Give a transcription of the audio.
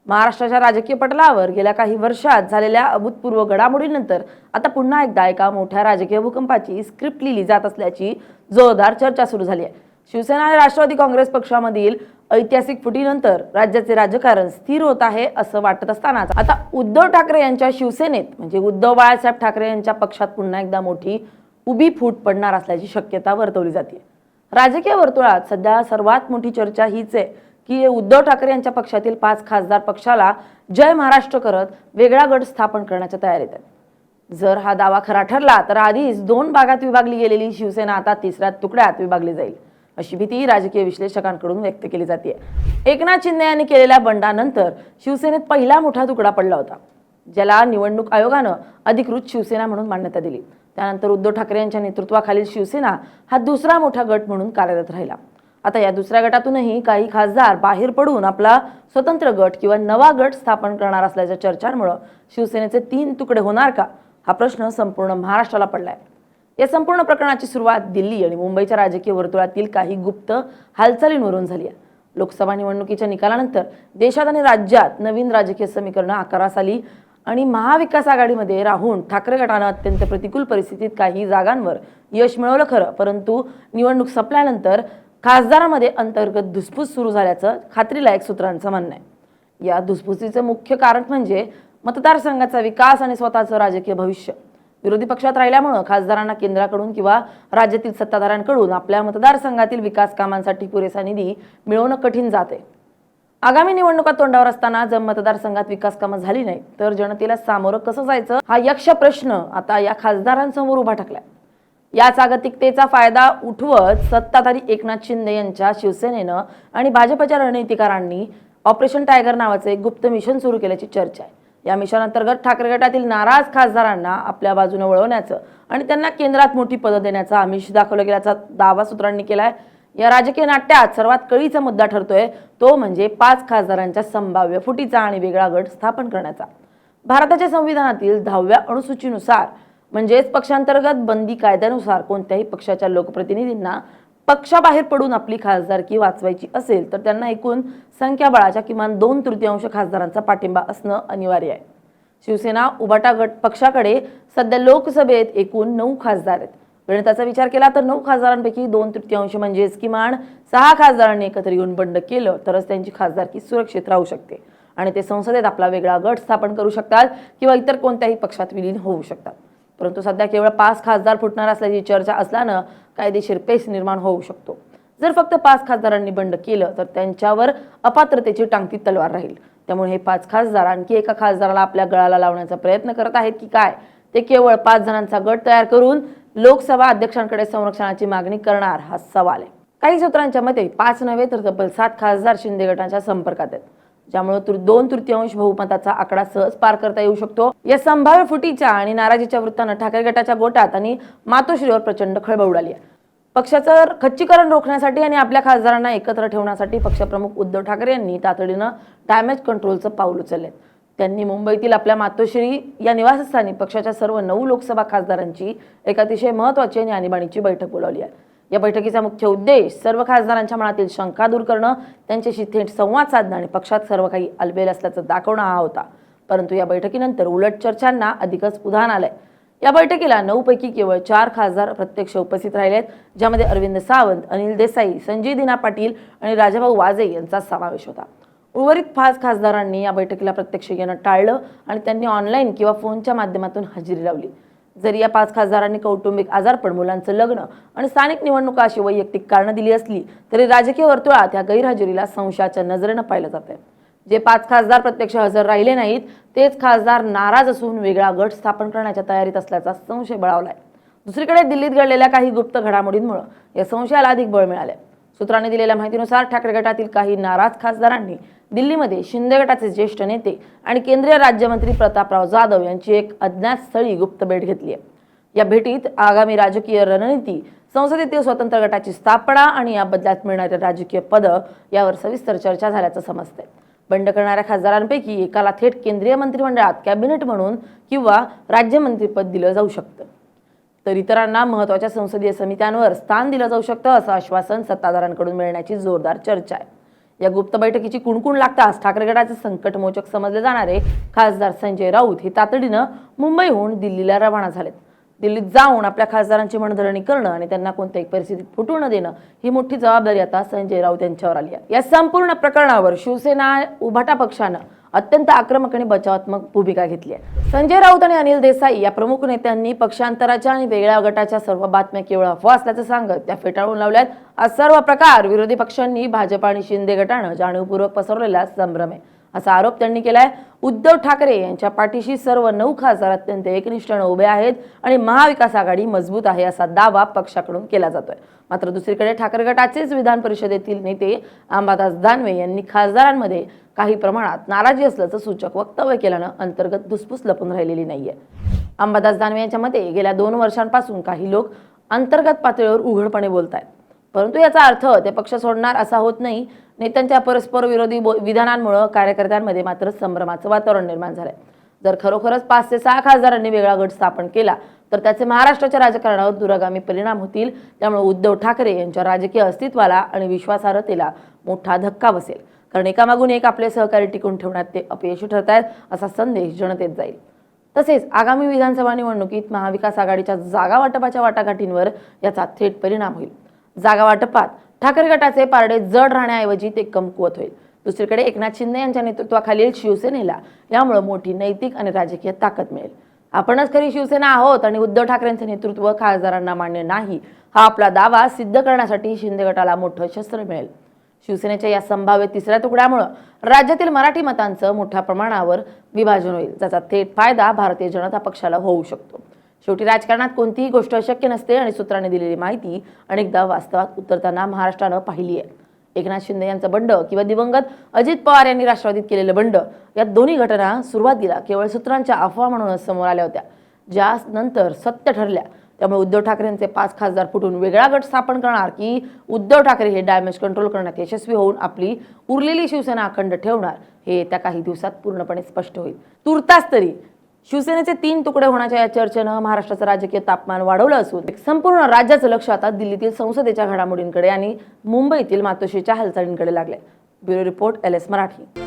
महाराष्ट्राच्या राजकीय पटलावर गेल्या काही वर्षात झालेल्या अभूतपूर्व घडामोडींनंतर आता पुन्हा एकदा एका मोठ्या राजकीय भूकंपाची स्क्रिप्ट लिहिली जात असल्याची जोरदार चर्चा सुरू झाली आहे। शिवसेना आणि राष्ट्रवादी काँग्रेस पक्षामधील ऐतिहासिक फुटीनंतर राज्याचे राजकारण स्थिर होत आहे असं वाटत असतानाच आता उद्धव ठाकरे यांच्या शिवसेनेत म्हणजे उद्धव बाळासाहेब ठाकरे यांच्या पक्षात पुन्हा एकदा मोठी उभी फूट पडणार असल्याची शक्यता वर्तवली जाते। राजकीय वर्तुळात सध्या सर्वात मोठी चर्चा हीच आहे की उद्धव ठाकरे यांच्या पक्षातील 5 खासदार पक्षाला जय महाराष्ट्र करत वेगळा गट स्थापन करण्याच्या तयारीत आहेत। जर हा दावा खरा ठरला तर आधीच 2 भागात विभागली गेलेली शिवसेना आता तिसऱ्या तुकड्यात विभागली जाईल अशी भीती राजकीय विश्लेषकांकडून व्यक्त केली जाते। एकनाथ शिंदे यांनी केलेल्या बंडानंतर शिवसेनेत पहिला मोठा तुकडा पडला होता, ज्याला निवडणूक आयोगानं अधिकृत शिवसेना म्हणून मान्यता दिली। त्यानंतर उद्धव ठाकरे यांच्या नेतृत्वाखालील शिवसेना हा दुसरा मोठा गट म्हणून कार्यरत राहिला। आता या दुसऱ्या गटातूनही काही खासदार बाहेर पडून आपला स्वतंत्र गट किंवा नवा गट स्थापन करणार असल्याच्या चर्चांमुळे शिवसेनेचे 3 तुकडे होणार का हा प्रश्न संपूर्ण महाराष्ट्राला पडलाय। या संपूर्ण प्रकरणाची सुरुवात दिल्ली आणि मुंबईच्या राजकीय वर्तुळातील काही गुप्त हालचालींवरून झाली आहे। लोकसभा निवडणुकीच्या निकालानंतर देशात आणि राज्यात नवीन राजकीय समीकरणं आकारास आली आणि महाविकास आघाडीमध्ये राहून ठाकरे गटानं अत्यंत प्रतिकूल परिस्थितीत काही जागांवर यश मिळवलं खरं, परंतु निवडणूक संपल्यानंतर खासदारांमध्ये अंतर्गत धुसफूस सुरू झाल्याचं खात्रीलायक सूत्रांचं म्हणणं आहे। या धुसफुसीचं मुख्य कारण म्हणजे मतदारसंघाचा विकास आणि स्वतःचं राजकीय भविष्य। विरोधी पक्षात राहिल्यामुळे खासदारांना केंद्राकडून किंवा राज्यातील सत्ताधाऱ्यांकडून आपल्या मतदारसंघातील विकास कामांसाठी पुरेसा निधी मिळवणं कठीण जाते। आगामी निवडणुका तोंडावर असताना जर मतदारसंघात विकास कामं झाली नाही तर जनतेला सामोरं कसं जायचं हा यक्ष प्रश्न आता या खासदारांसमोर उभा ठाकलाय। या जागतिकतेचा फायदा उठवत सत्ताधारी एकनाथ शिंदे यांच्या शिवसेनेनं आणि भाजपच्या रणनीतिकारांनी ऑपरेशन टायगर नावाचे एक गुप्त मिशन सुरू केल्याची चर्चा आहे। या मिशन अंतर्गत ठाकरे गटातील नाराज खासदारांना आपल्या बाजूने वळवण्याचं आणि त्यांना केंद्रात मोठी पदं देण्याचा आमिष दाखवला गेल्याचा दावा सूत्रांनी केलाय। या राजकीय नाट्यात सर्वात कळीचा मुद्दा ठरतोय तो म्हणजे 5 खासदारांच्या संभाव्य फुटीचा आणि वेगळा गट स्थापन करण्याचा। भारताच्या संविधानातील 10व्या अनुसूचीनुसार म्हणजेच पक्षांतर्गत बंदी कायद्यानुसार कोणत्याही पक्षाच्या लोकप्रतिनिधींना पक्षाबाहेर पडून आपली खासदारकी वाचवायची असेल तर त्यांना एकूण संख्याबळाच्या किमान 2/3 खासदारांचा पाठिंबा असणं अनिवार्य आहे। शिवसेना उभाटा गट पक्षाकडे सध्या लोकसभेत एकूण 9 खासदार आहेत। गणिताचा विचार केला तर 9 खासदारांपैकी 2/3 म्हणजेच किमान 6 खासदारांनी एकत्र येऊन बंड केलं तरच त्यांची खासदारकी सुरक्षित राहू शकते आणि ते संसदेत आपला वेगळा गट स्थापन करू शकतात किंवा इतर कोणत्याही पक्षात विलीन होऊ शकतात। परंतु सध्या केवळ 5 खासदार फुटणार असल्याची चर्चा असल्यानं कायदेशीर पेच निर्माण होऊ शकतो। जर फक्त 5 खासदारांनी बंड केलं तर त्यांच्यावर अपात्रतेची टांगती तलवार राहील। त्यामुळे हे 5 खासदार आणखी एका खासदाराला आपल्या गळाला लावण्याचा प्रयत्न करत आहेत की काय, ते केवळ 5 जणांचा गट तयार करून लोकसभा अध्यक्षांकडे संरक्षणाची मागणी करणार हा सवाल आहे। काही सूत्रांच्या मते 5 नव्हे तर तब्बल 7 खासदार शिंदे गटाच्या संपर्कात आहेत, ज्यामुळे 2/3 बहुमताचा आकडा सहज पार करता येऊ शकतो। या संभाव्य फुटीच्या आणि नाराजीच्या वृत्तानं ठाकरे गटाच्या गोटात आणि मातोश्रीवर प्रचंड खळबळ उडाली आहे। पक्षाचं खच्चीकरण रोखण्यासाठी आणि आपल्या खासदारांना एकत्र ठेवण्यासाठी पक्षप्रमुख उद्धव ठाकरे यांनी तातडीनं डॅमेज कंट्रोलचं पाऊल उचलले। त्यांनी मुंबईतील आपल्या मातोश्री या निवासस्थानी पक्षाच्या सर्व 9 लोकसभा खासदारांची एक अतिशय महत्त्वाची आणि आणीबाणीची बैठक बोलावली आहे। या बैठकीचा मुख्य उद्देश सर्व खासदारांच्या मनातील शंका दूर करणं, त्यांच्याशी थेट संवाद साधणं आणि पक्षात सर्व काही अलबेल असल्याचं दाखवणं हा होता। परंतु या बैठकीनंतर उलट चर्चांना अधिकच उधाण आलंय। या बैठकीला 9 पैकी केवळ 4 खासदार प्रत्यक्ष उपस्थित राहिलेत, ज्यामध्ये अरविंद सावंत, अनिल देसाई, संजय दिना पाटील आणि राजाभाऊ वाजे यांचा समावेश होता। उर्वरित 5 खासदारांनी या बैठकीला प्रत्यक्ष येणं टाळलं आणि त्यांनी ऑनलाईन किंवा फोनच्या माध्यमातून हजेरी लावली। जरी या 5 खासदारांनी कौटुंबिक आजारपण, मुलांचं लग्न आणि स्थानिक निवडणुका अशी वैयक्तिक कारणं दिली असली तरी राजकीय वर्तुळात या गैरहजेरीला संशयाच्या नजरेनं पाहिलं जातंय। जे 5 खासदार प्रत्यक्ष हजर राहिले नाहीत तेच खासदार नाराज असून वेगळा गट स्थापन करण्याच्या तयारीत असल्याचा संशय बळावलाय। दुसरीकडे दिल्लीत घडलेल्या काही गुप्त घडामोडींमुळे या संशयाला अधिक बळ मिळाले। सूत्रांनी दिलेल्या माहितीनुसार ठाकरे गटातील काही नाराज खासदारांनी दिल्लीमध्ये शिंदे गटाचे ज्येष्ठ नेते आणि केंद्रीय राज्यमंत्री प्रतापराव जाधव यांची एक अज्ञात स्थळी गुप्त भेट घेतली आहे। या भेटीत आगामी राजकीय रणनीती, संसदेतील स्वतंत्र गटाची स्थापना आणि या बदल्यात मिळणारे राजकीय पद यावर सविस्तर चर्चा झाल्याचं समजतंय। बंड करणाऱ्या खासदारांपैकी एकाला थेट केंद्रीय मंत्रिमंडळात कॅबिनेट म्हणून किंवा राज्यमंत्रीपद दिलं जाऊ शकतं, तर इतरांना महत्त्वाच्या संसदीय समित्यांवर स्थान दिलं जाऊ शकतं असं आश्वासन सत्ताधाऱ्यांकडून मिळण्याची जोरदार चर्चा आहे। या गुप्त बैठकीची कुणकुण लागताच ठाकरे गटाचे संकटमोचक समजले जाणारे खासदार संजय राऊत हे तातडीनं मुंबईहून दिल्लीला रवाना झालेत. दिल्लीत जाऊन आपल्या खासदारांची मनधरणी करणं आणि त्यांना कोणत्याही परिस्थितीत फुटू न देणं ही मोठी जबाबदारी आता संजय राऊत यांच्यावर आली आहे. या संपूर्ण प्रकरणावर शिवसेना उभाटा पक्षानं अत्यंत आक्रमक आणि बचावात्मक भूमिका घेतली आहे. संजय राऊत आणि अनिल देसाई या प्रमुख नेत्यांनी पक्षांतराच्या आणि वेगळ्या गटाच्या सर्व बातम्या केवळ अफवा असल्याचं सांगत त्या फेटाळून लावल्यात. हा सर्व प्रकार विरोधी पक्षांनी भाजप आणि शिंदे गटानं जाणीवपूर्वक पसरवलेला संभ्रम आहे असा आरोप त्यांनी केलाय. उद्धव ठाकरे यांच्या पाठीशी सर्व 9 खासदार अत्यंत एकनिष्ठाने उभे आहेत आणि महाविकास आघाडी मजबूत आहे असा दावा पक्षाकडून केला जातोय. मात्र दुसरीकडे ठाकरे गटाचेच विधान परिषदेतील नेते अंबादास दानवे यांनी खासदारांमध्ये काही प्रमाणात नाराजी असल्याचं सूचक वक्तव्य केल्यानं अंतर्गत धुसफूस लपून राहिलेली नाहीये. अंबादास दानवे यांच्या मते गेल्या 2 वर्षांपासून काही लोक अंतर्गत पातळीवर उघडपणे बोलतायत, परंतु याचा अर्थ ते पक्ष सोडणार असा होत नाही. नेत्यांच्या परस्पर विरोधी विधानांमुळे कार्यकर्त्यांमध्ये मात्र संभ्रमाचं वातावरण निर्माण झालंय. जर खरोखरच 5 ते 6 खासदारांनी वेगळा गट स्थापन केला तर त्याचे महाराष्ट्राच्या राजकारणावर दूरगामी परिणाम होतील. त्यामुळे उद्धव ठाकरे यांच्या राजकीय अस्तित्वाला आणि विश्वासार्हतेला मोठा धक्का बसेल, कारण एकामागून एक आपले सहकारी टिकून ठेवण्यात ते अपयशी ठरतायत असा संदेश जनतेत जाईल. तसेच आगामी विधानसभा निवडणुकीत महाविकास आघाडीच्या जागा वाटपाच्या वाटाघाटींवर याचा थेट परिणाम होईल. जागा वाटपात ठाकरे गटाचे पारडे जड राहण्याऐवजी ते कमकुवत होईल. दुसरीकडे एकनाथ शिंदे यांच्या नेतृत्वाखालील शिवसेनेला यामुळे मोठी नैतिक आणि राजकीय ताकद मिळेल. आपणच खरी शिवसेना आहोत आणि उद्धव ठाकरेंचे नेतृत्व खासदारांना मान्य नाही हा आपला दावा सिद्ध करण्यासाठी शिंदे गटाला मोठं शस्त्र मिळेल. शिवसेनेच्या या संभाव्य तिसऱ्या तुकड्यामुळे राज्यातील मराठी मतांचं मोठ्या प्रमाणावर विभाजन होईल, ज्याचा थेट फायदा भारतीय जनता पक्षाला होऊ शकतो. शेवटी राजकारणात कोणतीही गोष्ट अशक्य नसते आणि सूत्रांनी दिलेली माहिती अनेकदा वास्तवात उतरताना महाराष्ट्रानं पाहिली आहे. एकनाथ शिंदे यांचं बंड किंवा दिवंगत अजित पवार यांनी राष्ट्रवादीत केलेलं बंड या दोन्ही घटना सुरुवातीला केवळ सूत्रांच्या अफवा म्हणूनच समोर आल्या होत्या, ज्या नंतर सत्य ठरल्या. त्यामुळे उद्धव ठाकरेंचे 5 खासदार फुटून वेगळा गट स्थापन करणार की उद्धव ठाकरे हे डॅमेज कंट्रोल करण्यात यशस्वी होऊन आपली उरलेली शिवसेना अखंड ठेवणार हे येत्या काही दिवसात पूर्णपणे स्पष्ट होईल. तुर्तास तरी शिवसेनेचे 3 तुकडे होण्याच्या या चर्चेनं महाराष्ट्राचं राजकीय तापमान वाढवलं असून संपूर्ण राज्याचं लक्ष आता दिल्लीतील संसदेच्या घडामोडींकडे आणि मुंबईतील मातोश्रीच्या हालचालींकडे लागले. Bureau report LS Marathi.